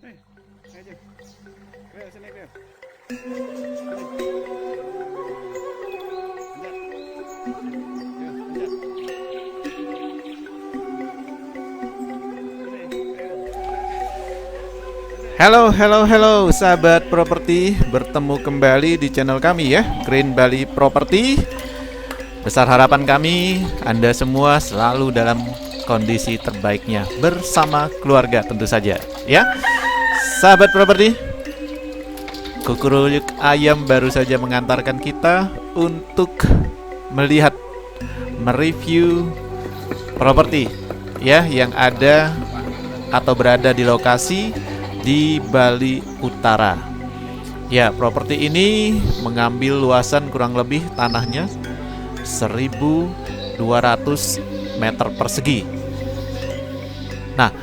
Hei, ayo. Bel, sini Bel. Halo, halo, halo, sahabat properti, bertemu kembali di channel kami ya, Green Bali Property. Besar harapan kami, Anda semua selalu dalam kondisi terbaiknya bersama keluarga tentu saja, ya. Sahabat properti, kukuruyuk ayam baru saja mengantarkan kita untuk melihat, mereview properti ya yang ada atau berada di lokasi di Bali Utara. Ya, properti ini mengambil luasan kurang lebih tanahnya 1.200 meter persegi. Nah,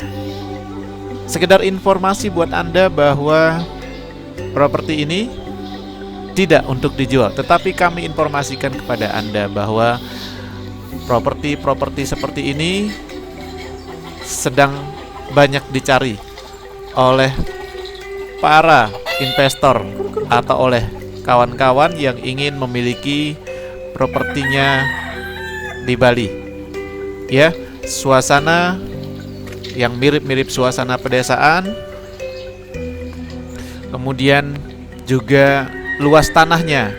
sekedar informasi buat Anda bahwa properti ini tidak untuk dijual, tetapi kami informasikan kepada Anda bahwa properti-properti seperti ini sedang banyak dicari oleh para investor atau oleh kawan-kawan yang ingin memiliki propertinya di Bali. Ya, suasana yang mirip-mirip suasana pedesaan. Kemudian juga luas tanahnya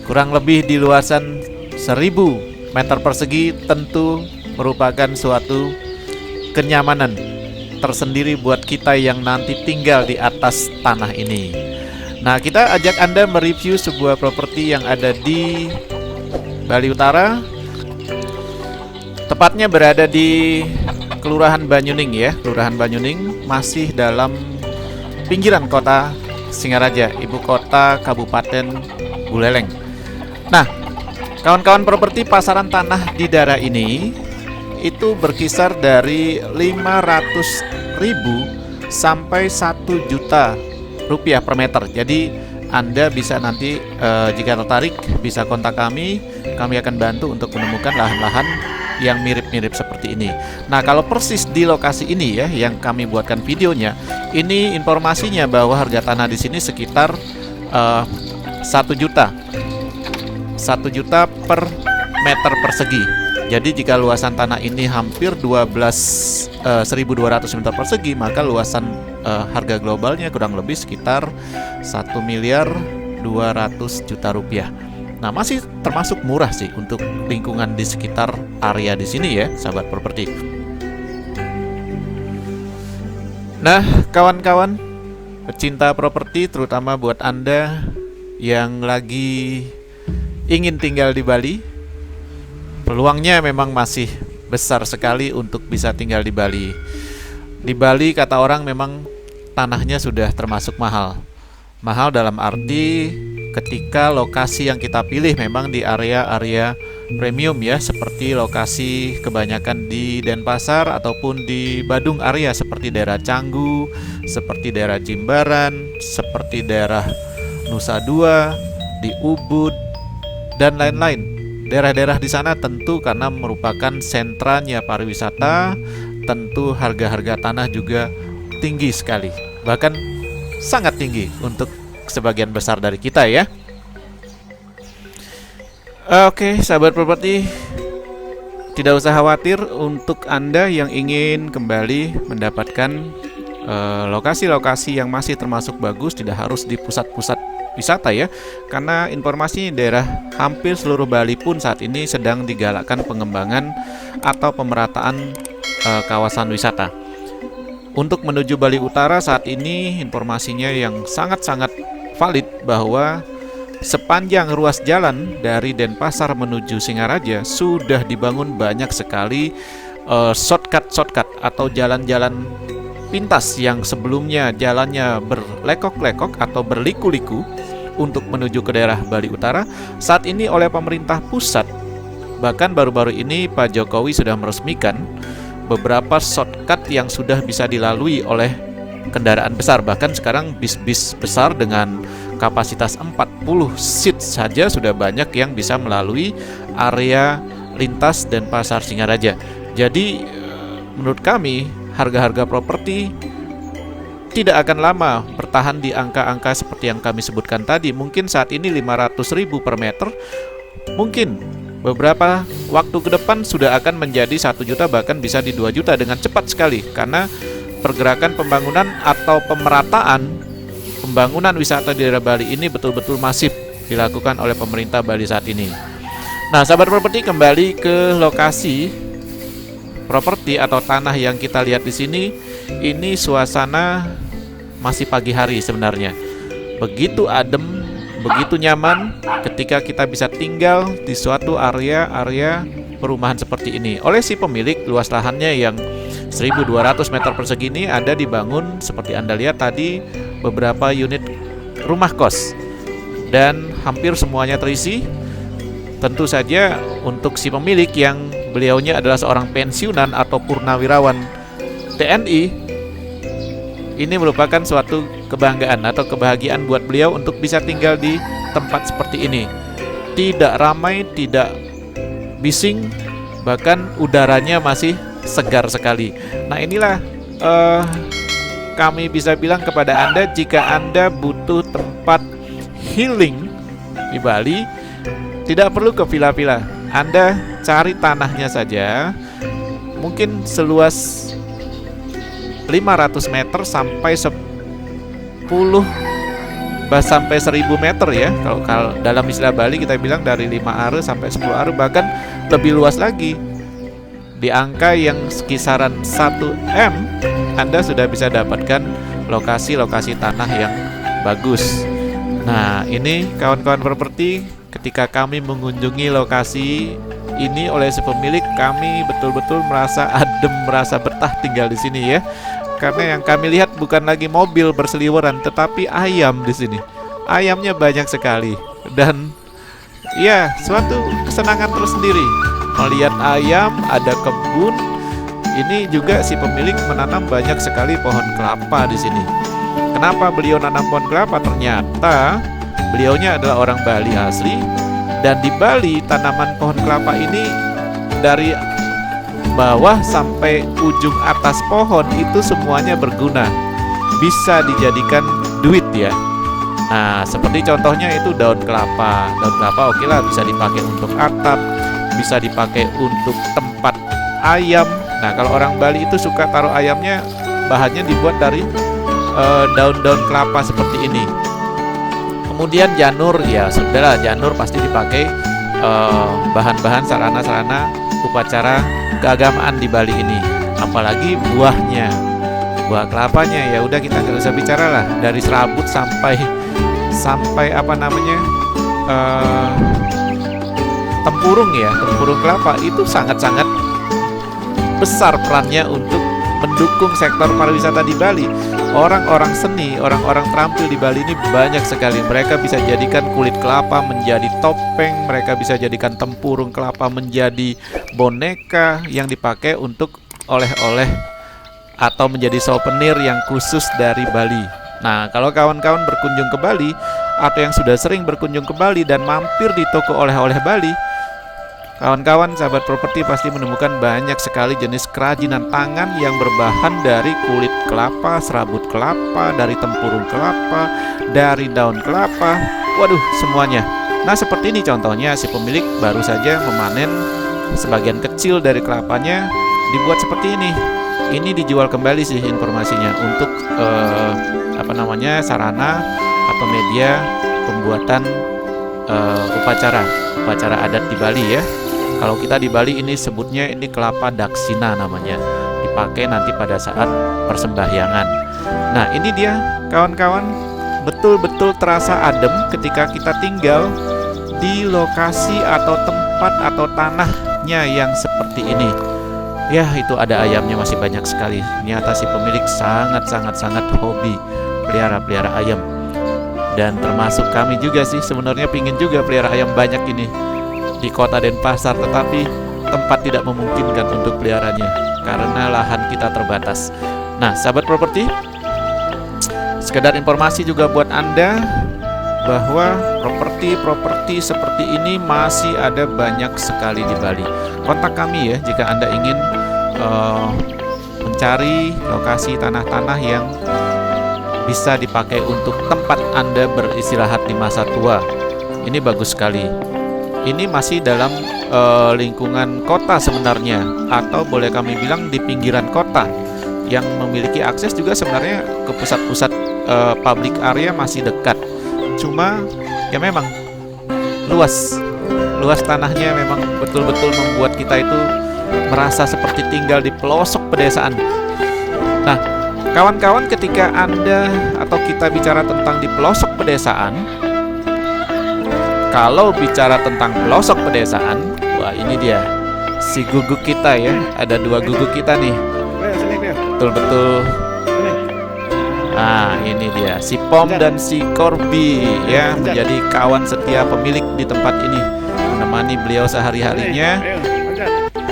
kurang lebih di luasan 1.000 meter persegi, tentu merupakan suatu kenyamanan tersendiri buat kita yang nanti tinggal di atas tanah ini. Nah, kita ajak Anda mereview sebuah properti yang ada di Bali Utara. Tepatnya berada di Kelurahan Banyuning ya, Kelurahan Banyuning, masih dalam pinggiran kota Singaraja, ibu kota Kabupaten Buleleng. Nah, kawan-kawan properti, pasaran tanah di daerah ini itu berkisar dari 500.000 sampai 1 juta rupiah per meter. Jadi Anda bisa nanti jika tertarik bisa kontak kami akan bantu untuk menemukan lahan-lahan yang mirip-mirip seperti ini. Nah, kalau persis di lokasi ini ya yang kami buatkan videonya, ini informasinya bahwa harga tanah di sini sekitar 1 juta. 1 juta per meter persegi. Jadi jika luasan tanah ini hampir 1.200 meter persegi, maka luasan harga globalnya kurang lebih sekitar 1.200.000.000 rupiah. Nah, masih termasuk murah sih untuk lingkungan di sekitar area di sini ya, sahabat properti. Nah, kawan-kawan pecinta properti, terutama buat Anda yang lagi ingin tinggal di Bali, peluangnya memang masih besar sekali untuk bisa tinggal di Bali. Di Bali kata orang memang tanahnya sudah termasuk mahal. Mahal dalam arti ketika lokasi yang kita pilih memang di area-area premium ya, seperti lokasi kebanyakan di Denpasar ataupun di Badung area seperti daerah Canggu, seperti daerah Jimbaran, seperti daerah Nusa Dua, di Ubud dan lain-lain. Daerah-daerah di sana tentu karena merupakan sentranya pariwisata, tentu harga-harga tanah juga tinggi sekali. Bahkan sangat tinggi untuk sebagian besar dari kita ya. Oke, sahabat properti, tidak usah khawatir untuk Anda yang ingin kembali mendapatkan lokasi-lokasi yang masih termasuk bagus, tidak harus di pusat-pusat wisata ya, karena informasi daerah hampir seluruh Bali pun saat ini sedang digalakkan pengembangan atau pemerataan kawasan wisata. Untuk menuju Bali Utara saat ini informasinya yang sangat-sangat valid bahwa sepanjang ruas jalan dari Denpasar menuju Singaraja sudah dibangun banyak sekali shortcut atau jalan-jalan pintas yang sebelumnya jalannya berlekok-lekok atau berliku-liku untuk menuju ke daerah Bali Utara. Saat ini oleh pemerintah pusat, bahkan baru-baru ini Pak Jokowi sudah meresmikan beberapa shortcut yang sudah bisa dilalui oleh kendaraan besar. Bahkan sekarang bis-bis besar dengan kapasitas 40 seat saja sudah banyak yang bisa melalui area lintas Denpasar Singaraja. Jadi menurut kami harga-harga properti tidak akan lama bertahan di angka-angka seperti yang kami sebutkan tadi. Mungkin saat ini 500.000 per meter, mungkin beberapa waktu ke depan sudah akan menjadi 1 juta, bahkan bisa di 2 juta dengan cepat sekali, karena pergerakan pembangunan atau pemerataan pembangunan wisata di daerah Bali ini betul-betul masif dilakukan oleh pemerintah Bali saat ini. Nah, sahabat properti, kembali ke lokasi properti atau tanah yang kita lihat di sini. Ini suasana masih pagi hari sebenarnya. Begitu adem, begitu nyaman ketika kita bisa tinggal di suatu area perumahan seperti ini. Oleh si pemilik, luas lahannya yang 1.200 meter persegi ini ada dibangun seperti Anda lihat tadi beberapa unit rumah kos, dan hampir semuanya terisi. Tentu saja untuk si pemilik yang beliaunya adalah seorang pensiunan atau purnawirawan TNI, ini merupakan suatu kebanggaan atau kebahagiaan buat beliau untuk bisa tinggal di tempat seperti ini. Tidak ramai, tidak bising, bahkan udaranya masih segar sekali. Nah, inilah kami bisa bilang kepada Anda, jika Anda butuh tempat healing di Bali, tidak perlu ke villa-villa. Anda cari tanahnya saja, mungkin seluas 500 meter sampai 1.000 meter ya. Kalau dalam istilah Bali kita bilang dari 5 are sampai 10 are, bahkan lebih luas lagi. Di angka yang kisaran 1 M, Anda sudah bisa dapatkan lokasi-lokasi tanah yang bagus. Nah, ini kawan-kawan properti, ketika kami mengunjungi lokasi ini oleh si pemilik, kami betul-betul merasa adem, merasa betah tinggal di sini ya. Karena yang kami lihat bukan lagi mobil berseliweran, tetapi ayam di sini. Ayamnya banyak sekali, dan ya, suatu kesenangan tersendiri melihat ayam. Ada kebun. Ini juga si pemilik menanam banyak sekali pohon kelapa di sini. Kenapa beliau nanam pohon kelapa? Ternyata beliaunya adalah orang Bali asli, dan di Bali tanaman pohon kelapa ini dari bawah sampai ujung atas pohon itu semuanya berguna, bisa dijadikan duit ya. Nah, seperti contohnya itu daun kelapa. Daun kelapa oke lah, bisa dipakai untuk atap, bisa dipakai untuk tempat ayam. Nah, kalau orang Bali itu suka taruh ayamnya, bahannya dibuat dari daun-daun kelapa seperti ini. Kemudian janur, ya sudahlah, janur pasti dipakai bahan-bahan sarana-sarana upacara keagamaan di Bali ini. Apalagi buahnya, buah kelapanya, ya udah kita nggak usah bicara lah. Dari serabut sampai apa namanya, tempurung ya, tempurung kelapa itu sangat-sangat besar perannya untuk mendukung sektor pariwisata di Bali. Orang-orang seni, orang-orang terampil di Bali ini banyak sekali. Mereka bisa jadikan kulit kelapa menjadi topeng, mereka bisa jadikan tempurung kelapa menjadi boneka yang dipakai untuk oleh-oleh atau menjadi souvenir yang khusus dari Bali. Nah, kalau kawan-kawan berkunjung ke Bali atau yang sudah sering berkunjung ke Bali dan mampir di toko oleh-oleh Bali, kawan-kawan sahabat properti pasti menemukan banyak sekali jenis kerajinan tangan yang berbahan dari kulit kelapa, serabut kelapa, dari tempurung kelapa, dari daun kelapa. Waduh, semuanya. Nah, seperti ini contohnya, si pemilik baru saja memanen sebagian kecil dari kelapanya, dibuat seperti ini. Ini dijual kembali sih informasinya untuk sarana atau media pembuatan upacara adat di Bali ya. Kalau kita di Bali ini sebutnya ini kelapa daksina namanya, dipakai nanti pada saat persembahyangan. Nah, ini dia kawan-kawan, betul-betul terasa adem ketika kita tinggal di lokasi atau tempat atau tanahnya yang seperti ini. Ya, itu ada ayamnya masih banyak sekali. Ternyata si pemilik sangat hobi pelihara ayam. Dan termasuk kami juga sih, sebenarnya pingin juga pelihara ayam banyak ini di kota Denpasar, tetapi tempat tidak memungkinkan untuk peliharanya karena lahan kita terbatas. Nah, sahabat properti, sekedar informasi juga buat Anda bahwa properti seperti ini masih ada banyak sekali di Bali. Kontak kami ya jika Anda ingin mencari lokasi tanah-tanah yang bisa dipakai untuk tempat Anda beristirahat di masa tua. Ini bagus sekali. Ini masih dalam lingkungan kota sebenarnya, atau boleh kami bilang di pinggiran kota, yang memiliki akses juga sebenarnya ke pusat-pusat public area masih dekat. Cuma ya memang luas tanahnya memang betul-betul membuat kita itu merasa seperti tinggal di pelosok pedesaan. Nah, kawan-kawan, ketika Anda atau kita bicara tentang di pelosok pedesaan, kalau bicara tentang pelosok pedesaan, wah ini dia si guguk kita ya. Ada 2 guguk kita nih. Betul-betul. Nah, ini dia si Pom dan si Corby ya, menjadi kawan setia pemilik di tempat ini, menemani beliau sehari-harinya,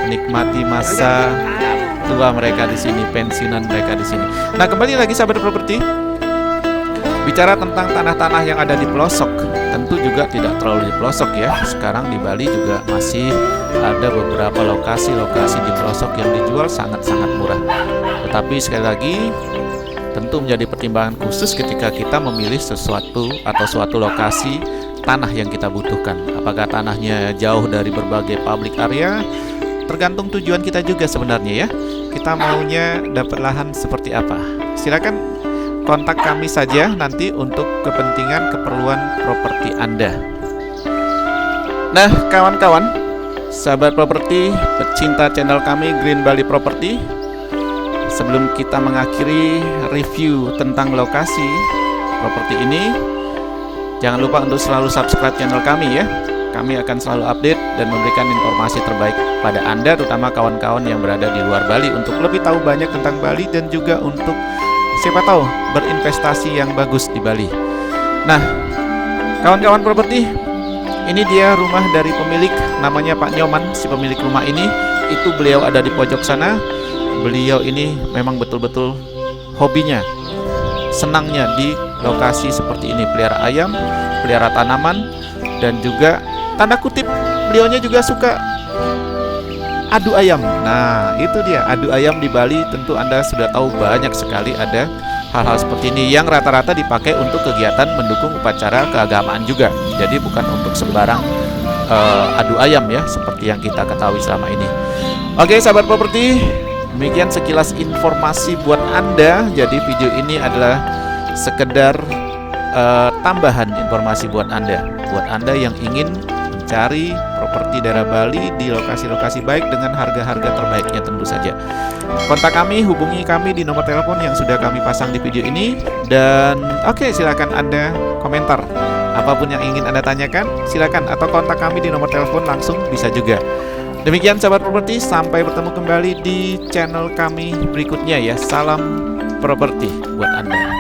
menikmati masa tua mereka di sini, pensiunan mereka di sini. Nah, kembali lagi sahabat properti, bicara tentang tanah-tanah yang ada di pelosok, tentu juga tidak terlalu di pelosok ya. Sekarang di Bali juga masih ada beberapa lokasi-lokasi di pelosok yang dijual sangat-sangat murah. Tetapi sekali lagi, tentu menjadi pertimbangan khusus ketika kita memilih sesuatu atau suatu lokasi tanah yang kita butuhkan. Apakah tanahnya jauh dari berbagai public area? Tergantung tujuan kita juga sebenarnya ya. Kita maunya dapat lahan seperti apa? Silakan kontak kami saja nanti untuk kepentingan keperluan properti Anda. Nah, kawan-kawan, sahabat properti, pecinta channel kami Green Bali Property, sebelum kita mengakhiri review tentang lokasi properti ini, jangan lupa untuk selalu subscribe channel kami ya. Kami akan selalu update dan memberikan informasi terbaik pada Anda, terutama kawan-kawan yang berada di luar Bali, untuk lebih tahu banyak tentang Bali dan juga untuk siapa tahu berinvestasi yang bagus di Bali. Nah, kawan-kawan properti, ini dia rumah dari pemilik, namanya Pak Nyoman. Si pemilik rumah ini, itu beliau ada di pojok sana. Beliau ini memang betul-betul hobinya, senangnya di lokasi seperti ini, pelihara ayam, pelihara tanaman, dan juga tanda kutip beliaunya juga suka adu ayam. Nah, itu dia adu ayam di Bali. Tentu Anda sudah tahu banyak sekali ada hal-hal seperti ini yang rata-rata dipakai untuk kegiatan mendukung upacara keagamaan juga. Jadi bukan untuk sembarang adu ayam ya, seperti yang kita ketahui selama ini. Oke, sahabat properti, demikian sekilas informasi buat Anda. Jadi video ini adalah sekedar tambahan informasi buat Anda yang ingin mencari properti daerah Bali di lokasi-lokasi baik dengan harga-harga terbaiknya tentu saja. Kontak kami, hubungi kami di nomor telepon yang sudah kami pasang di video ini. Dan oke, silakan Anda komentar apapun yang ingin Anda tanyakan, silakan, atau kontak kami di nomor telepon langsung bisa juga. Demikian sahabat properti, sampai bertemu kembali di channel kami berikutnya ya. Salam properti buat Anda.